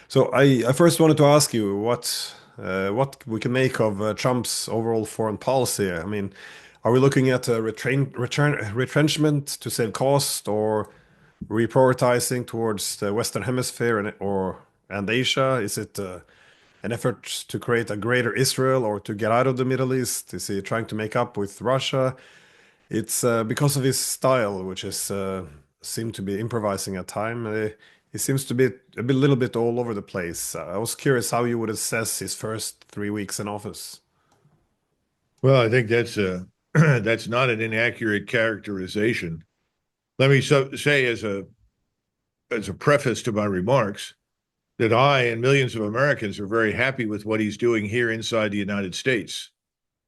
So I first wanted to ask you what we can make of Trump's overall foreign policy. I mean, are we looking at a retrenchment to save cost, or reprioritizing towards the Western Hemisphere and Asia? Is it an effort to create a greater Israel or to get out of the Middle East? Is he trying to make up with Russia? It's because of his style, which is seemed to be improvising at time. He seems to be little bit all over the place. I was curious how you would assess his first 3 weeks in office. Well, I think that's that's not an inaccurate characterization. Let me say as a preface to my remarks that I and millions of Americans are very happy with what he's doing here inside the United States.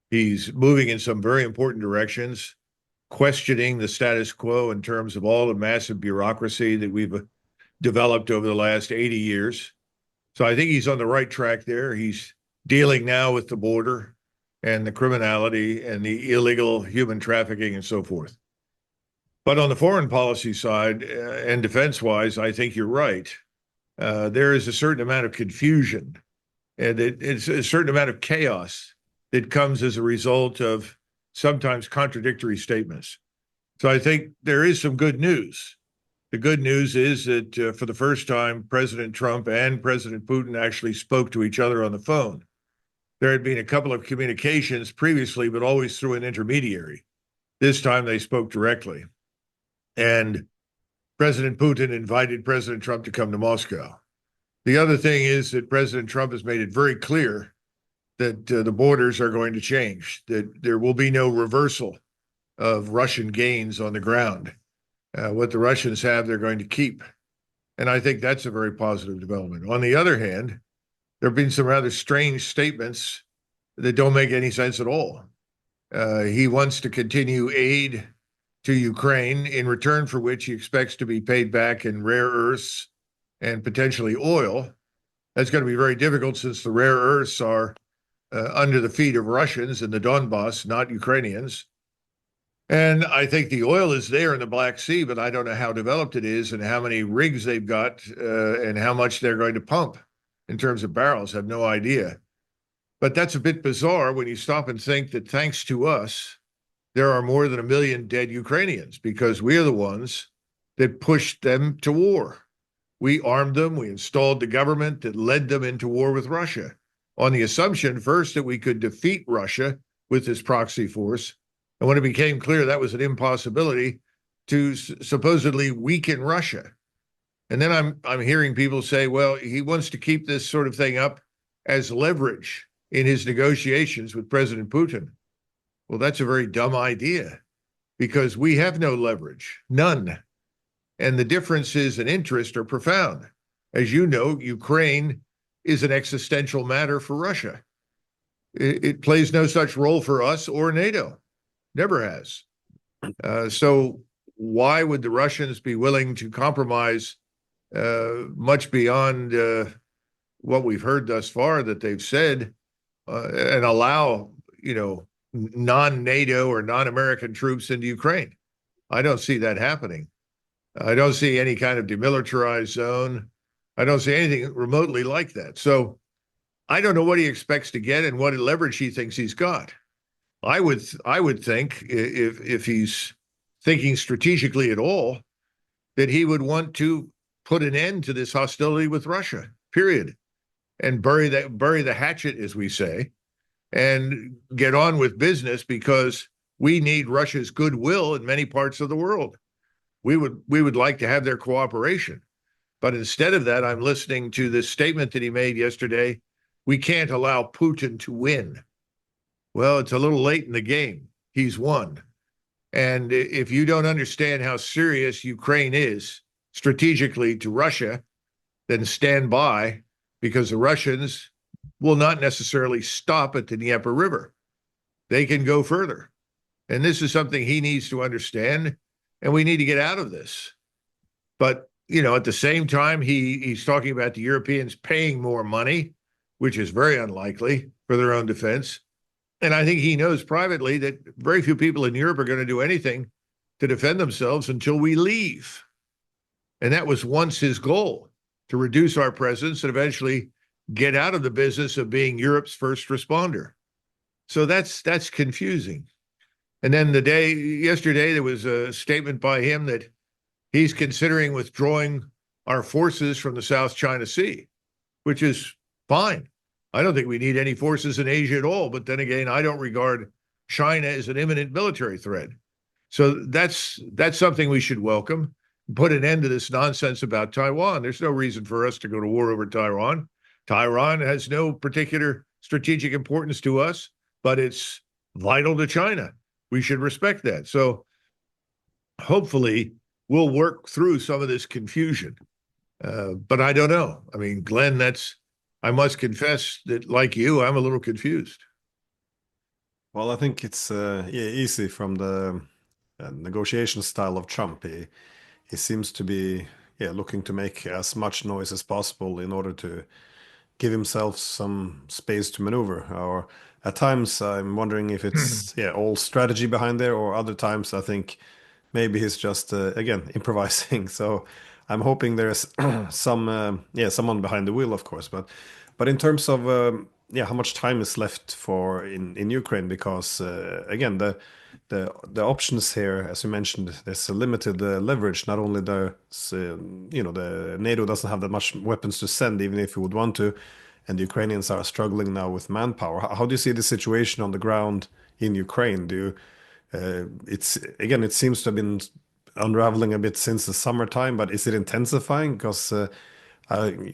He's moving in some very important directions, questioning the status quo in terms of all the massive bureaucracy that we've developed over the last 80 years. So I think he's on the right track there. He's dealing now with the border and the criminality and the illegal human trafficking and so forth. But on the foreign policy side and defense wise, I think you're right. There is a certain amount of confusion and it's a certain amount of chaos that comes as a result of sometimes contradictory statements. So I think there is some good news. The good news is that for the first time, President Trump and President Putin actually spoke to each other on the phone. There had been a couple of communications previously, but always through an intermediary. This time they spoke directly. And President Putin invited President Trump to come to Moscow. The other thing is that President Trump has made it very clear that the borders are going to change, that there will be no reversal of Russian gains on the ground. What the Russians have, they're going to keep. And I think that's a very positive development. On the other hand, there have been some rather strange statements that don't make any sense at all. He wants to continue aid to Ukraine, in return for which he expects to be paid back in rare earths and potentially oil. That's going to be very difficult since the rare earths are under the feet of Russians in the Donbass, not Ukrainians. And I think the oil is there in the Black Sea, but I don't know how developed it is and how many rigs they've got and how much they're going to pump in terms of barrels. I have no idea. But that's a bit bizarre when you stop and think that thanks to us, there are more than 1 million dead Ukrainians because we are the ones that pushed them to war. We armed them. We installed the government that led them into war with Russia on the assumption first that we could defeat Russia with this proxy force. And when it became clear that was an impossibility, to supposedly weaken Russia. And then I'm hearing people say, well, he wants to keep this sort of thing up as leverage in his negotiations with President Putin. Well, that's a very dumb idea because we have no leverage, none. And the differences in interest are profound. As you know, Ukraine is an existential matter for Russia. It plays no such role for us or NATO, never has. So why would the Russians be willing to compromise much beyond what we've heard thus far that they've said and allow, non-NATO or non-American troops into Ukraine? I don't see that happening. I don't see any kind of demilitarized zone. I don't see anything remotely like that. So I don't know what he expects to get and what leverage he thinks he's got. I would think if he's thinking strategically at all, that he would want to put an end to this hostility with Russia, period, and bury the hatchet, as we say, and get on with business because we need Russia's goodwill in many parts of the world. We would like to have their cooperation. But instead of that, I'm listening to this statement that he made yesterday. We can't allow Putin to win. Well, it's a little late in the game. He's won. And if you don't understand how serious Ukraine is strategically to Russia, then stand by, because the Russians will not necessarily stop at the Dnieper River. They can go further. And this is something he needs to understand, and we need to get out of this. But, at the same time, he's talking about the Europeans paying more money, which is very unlikely for their own defense. And I think he knows privately that very few people in Europe are going to do anything to defend themselves until we leave. And that was once his goal, to reduce our presence and eventually get out of the business of being Europe's first responder. So that's confusing. And then yesterday, there was a statement by him that he's considering withdrawing our forces from the South China Sea, which is fine. I don't think we need any forces in Asia at all. But then again, I don't regard China as an imminent military threat. So that's something we should welcome. Put an end to this nonsense about Taiwan. There's no reason for us to go to war over Taiwan. Taiwan has no particular strategic importance to us, but it's vital to China. We should respect that. So hopefully we'll work through some of this confusion. But I don't know. I mean, Glenn, I must confess that, like you, I'm a little confused. Well, I think it's yeah, easy from the negotiation style of Trump. He seems to be yeah looking to make as much noise as possible in order to give himself some space to maneuver. Or at times, I'm wondering if it's yeah all strategy behind there, or other times I think maybe he's just again improvising. So I'm hoping there's some yeah someone behind the wheel, of course. But in terms of yeah how much time is left for in Ukraine, because again the options here, as you mentioned, there's a limited leverage. Not only the you know the NATO doesn't have that much weapons to send, even if you would want to, and the Ukrainians are struggling now with manpower. How do you see the situation on the ground in Ukraine? Do you it's again, it seems to have been unraveling a bit since the summertime, but is it intensifying? Because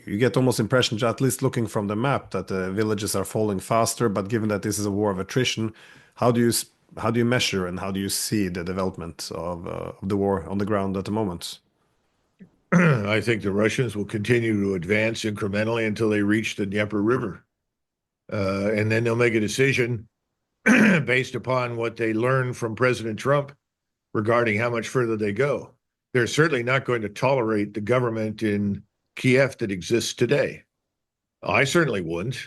you get almost impression, at least looking from the map, that the villages are falling faster. But given that this is a war of attrition, how do you how do you measure and how do you see the development of the war on the ground at the moment? I think the Russians will continue to advance incrementally until they reach the Dnieper River. And then they'll make a decision based upon what they learn from President Trump regarding how much further they go. They're certainly not going to tolerate the government in Kiev that exists today. I certainly wouldn't.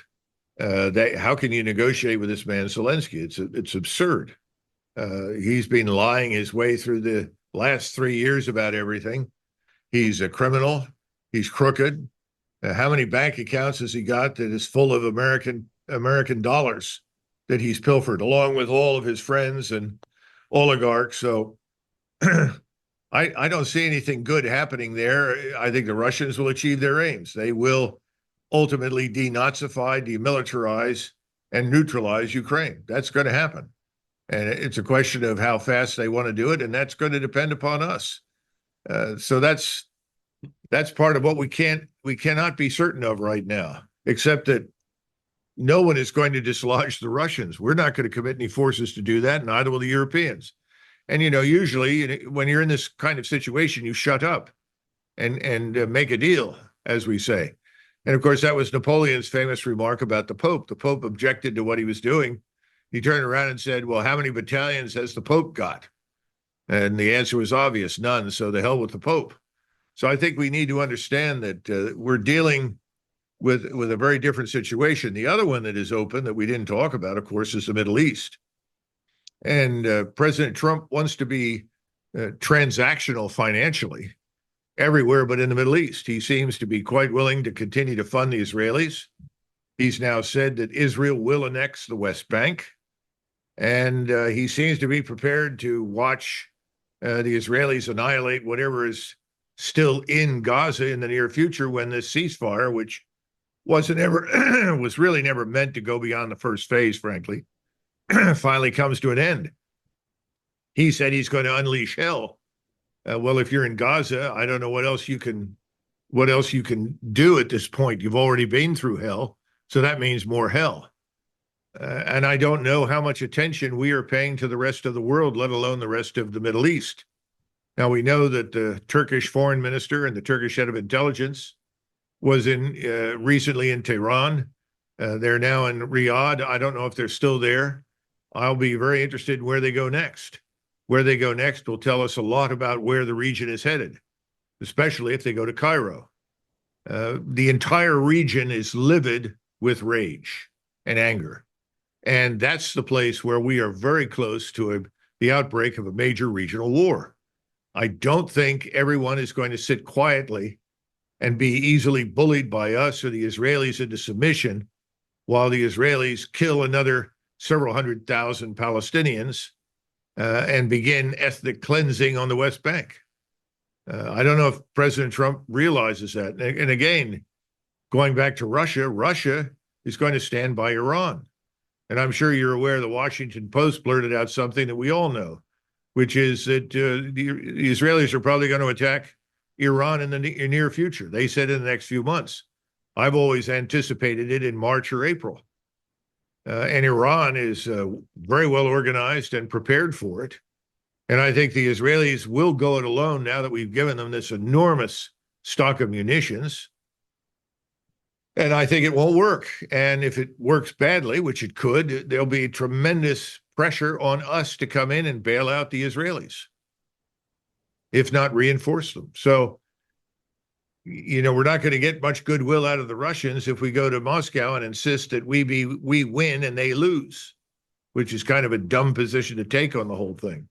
How can you negotiate with this man Zelensky? It's absurd. He's been lying his way through the last 3 years about everything. He's a criminal. He's crooked. How many bank accounts has he got that is full of American dollars that he's pilfered, along with all of his friends and oligarchs? So I don't see anything good happening there. I think the Russians will achieve their aims. They will ultimately denazify, demilitarize, and neutralize Ukraine. That's going to happen. And it's a question of how fast they want to do it, and that's going to depend upon us. So that's part of what we cannot be certain of right now, except that no one is going to dislodge the Russians. We're not going to commit any forces to do that, neither will the Europeans. And usually when you're in this kind of situation, you shut up and make a deal, as we say. And of course, that was Napoleon's famous remark about the Pope. The Pope objected to what he was doing. He turned around and said, "Well, how many battalions has the Pope got?" And the answer was obvious, none. So the hell with the Pope. So I think we need to understand that we're dealing with a very different situation. The other one that is open that we didn't talk about, of course, is the Middle East. And President Trump wants to be transactional financially everywhere but in the Middle East. He seems to be quite willing to continue to fund the Israelis. He's now said that Israel will annex the West Bank. And he seems to be prepared to watch the Israelis annihilate whatever is still in Gaza in the near future when this ceasefire, which was really never meant to go beyond the first phase, frankly, finally comes to an end. He said he's going to unleash hell. Well, if you're in Gaza, I don't know what else you can do at this point. You've already been through hell, so that means more hell. And I don't know how much attention we are paying to the rest of the world, let alone the rest of the Middle East. Now, we know that the Turkish foreign minister and the Turkish head of intelligence was recently in Tehran. They're now in Riyadh. I don't know if they're still there. I'll be very interested in where they go next. Where they go next will tell us a lot about where the region is headed, especially if they go to Cairo. The entire region is livid with rage and anger. And that's the place where we are very close to the outbreak of a major regional war. I don't think everyone is going to sit quietly and be easily bullied by us or the Israelis into submission, while the Israelis kill another several 100,000 Palestinians and begin ethnic cleansing on the West Bank. I don't know if President Trump realizes that. And again, going back to Russia, Russia is going to stand by Iran. And I'm sure you're aware the Washington Post blurted out something that we all know, which is that the Israelis are probably going to attack Iran in the near future. They said in the next few months. I've always anticipated it in March or April. And Iran is very well organized and prepared for it. And I think the Israelis will go it alone now that we've given them this enormous stock of munitions. And I think it won't work. And if it works badly, which it could, there'll be tremendous pressure on us to come in and bail out the Israelis, if not reinforce them. So, we're not going to get much goodwill out of the Russians if we go to Moscow and insist that we win and they lose, which is kind of a dumb position to take on the whole thing.